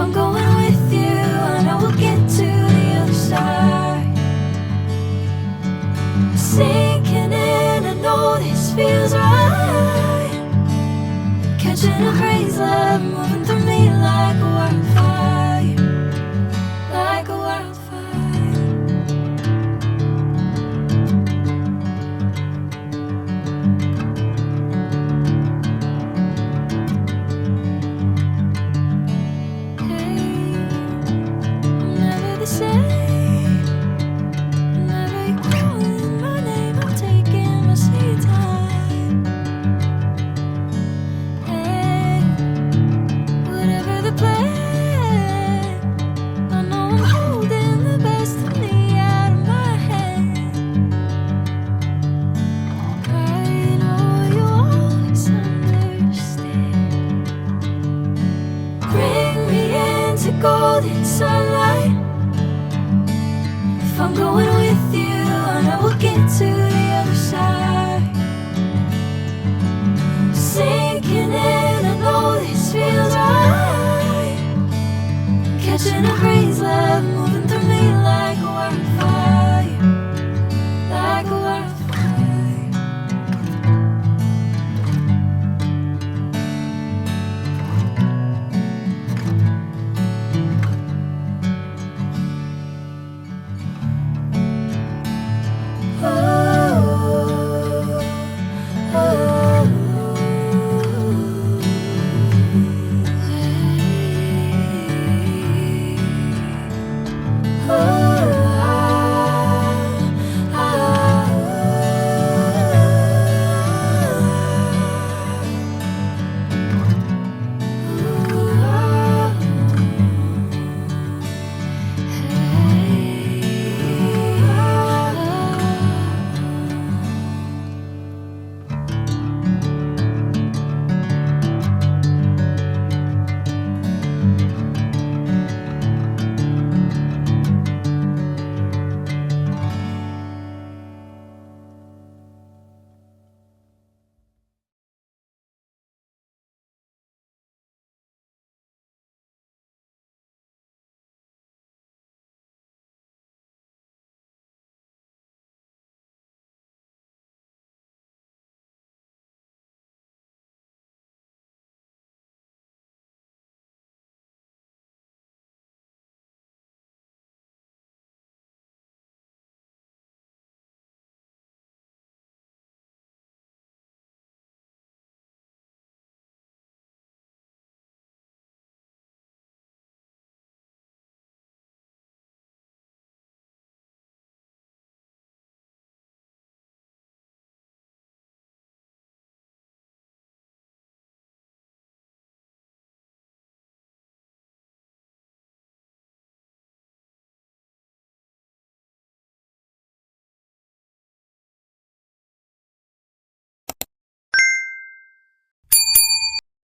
I'm going with you, I know we'll get to the other side. Sinking in, I know this feels right. Catching a crazy love, moving through me like a wildfire, like a wildfire. Golden sunlight. If I'm going with you, I know we'll get to the other side. Sinking in, I know this feels right.